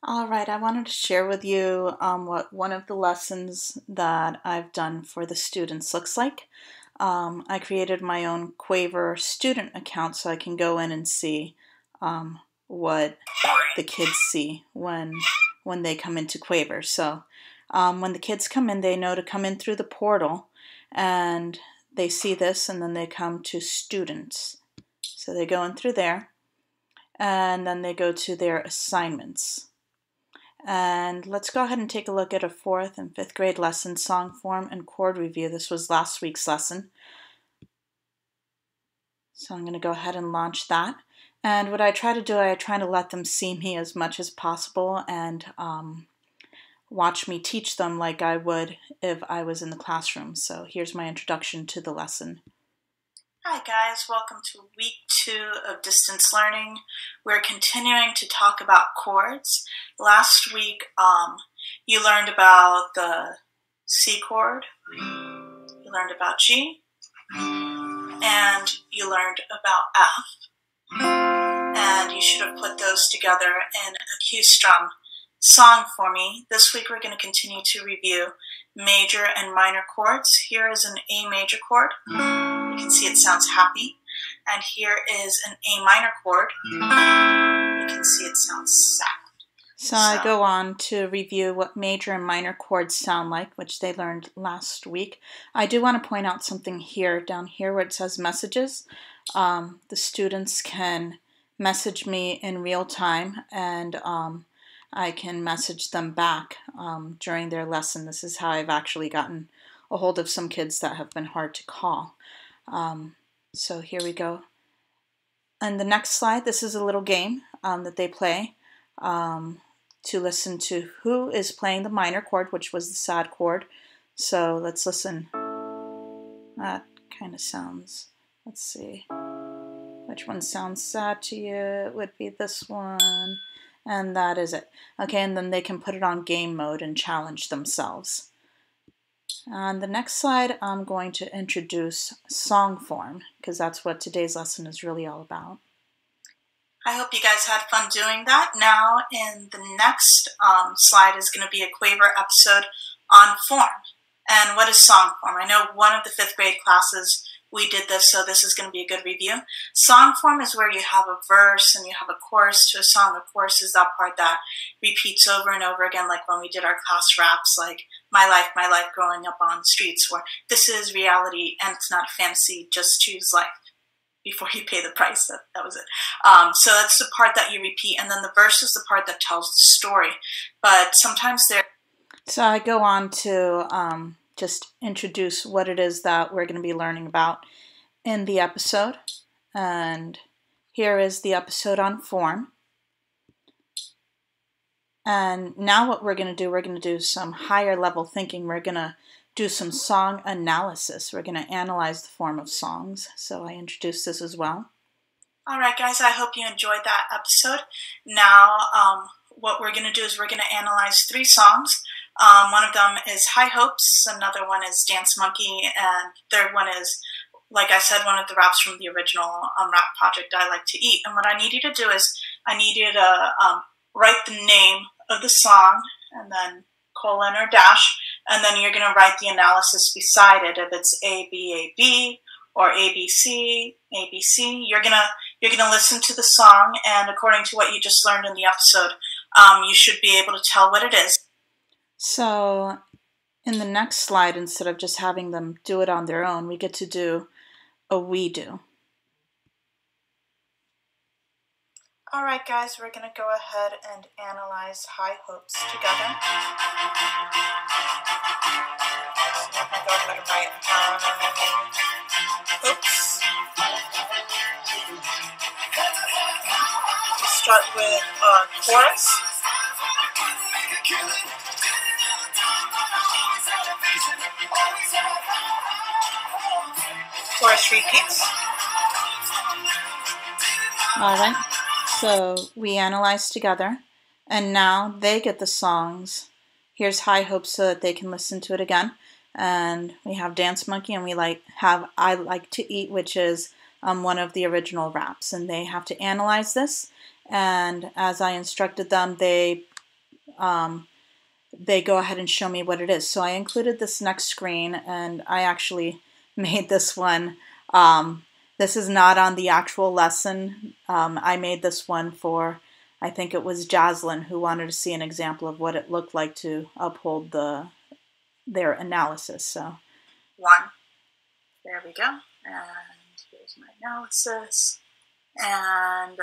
All right, I wanted to share with you what one of the lessons that I've done for the students looks like. I created my own Quaver student account so I can go in and see what the kids see when they come into Quaver. So when the kids come in, they know to come in through the portal, and they see this, and then they come to students. So they go in through there, and then they go to their assignments. And let's go ahead and take a look at a 4th and 5th grade lesson, song form and chord review. This was last week's lesson. So I'm going to go ahead and launch that. And what I try to do, I try to let them see me as much as possible and watch me teach them like I would if I was in the classroom. So here's my introduction to the lesson. Hi guys, welcome to week 2 of distance learning. We're continuing to talk about chords. Last week you learned about the C chord, you learned about G, and you learned about F. And you should have put those together in a cue strum song for me. This week we're going to continue to review major and minor chords. Here is an A major chord. You can see it sounds happy. And here is an A minor chord. You can see it sounds sad. So I go on to review what major and minor chords sound like, which they learned last week. I do want to point out something here, down here where it says messages. The students can message me in real time, and I can message them back during their lesson. This is how I've actually gotten a hold of some kids that have been hard to call. So here we go. And the next slide, this is a little game that they play to listen to who is playing the minor chord, which was the sad chord. So let's listen. That kind of sounds, let's see. Which one sounds sad to you? It would be this one. And that is it. Okay, and then they can put it on game mode and challenge themselves. On the next slide, I'm going to introduce song form, because that's what today's lesson is really all about. I hope you guys had fun doing that. Now, in the next slide is going to be a Quaver episode on form. And what is song form? I know one of the 5th grade classes we did this, so this is going to be a good review. Song form is where you have a verse and you have a chorus to a song. A chorus is that part that repeats over and over again, like when we did our class raps, like my life growing up on the streets, or this is reality and it's not a fantasy, just choose life before you pay the price. That was it. So that's the part that you repeat, and then the verse is the part that tells the story. But sometimes So I go on to just introduce what it is that we're going to be learning about in the episode. And here is the episode on form. And now what we're going to do some higher level thinking. We're going to do some song analysis. We're going to analyze the form of songs. So I introduced this as well. All right, guys, I hope you enjoyed that episode. Now, what we're going to do is we're going to analyze 3 songs. One of them is High Hopes, another one is Dance Monkey, and third one is, like I said, one of the raps from the original rap project, I Like to Eat. And what I need you to do is I need you to write the name of the song and then colon or dash, and then you're going to write the analysis beside it. If it's A, B, A, B, or A, B, C, A, B, C, you're gonna listen to the song, and according to what you just learned in the episode, you should be able to tell what it is. So in the next slide, instead of just having them do it on their own, we get to do a we do. All right, guys, we're going to go ahead and analyze High Hopes together. So I'm going to go ahead and write Hopes. We start with chorus. Chorus repeats. All right. So we analyze together, and now they get the songs. Here's High Hopes so that they can listen to it again. And we have Dance Monkey, and we have I Like to Eat, which is one of the original raps. And they have to analyze this. And as I instructed them, they they go ahead and show me what it is. So I included this next screen, and I actually made this one. This is not on the actual lesson. I made this one for, I think it was Jaslyn, who wanted to see an example of what it looked like to uphold their analysis. So 1. There we go. And here's my analysis. And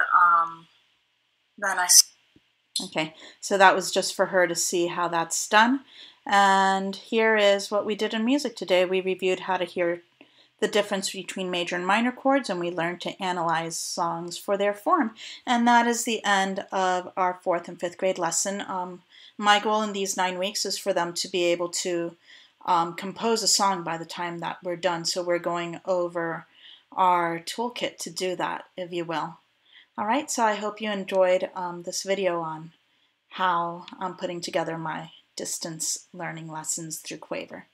then okay, so that was just for her to see how that's done. And here is what we did in music today. We reviewed how to hear the difference between major and minor chords, and we learned to analyze songs for their form. And that is the end of our 4th and 5th grade lesson. My goal in these 9 weeks is for them to be able to compose a song by the time that we're done. So we're going over our toolkit to do that, if you will. All right, so I hope you enjoyed this video on how I'm putting together my distance learning lessons through Quaver.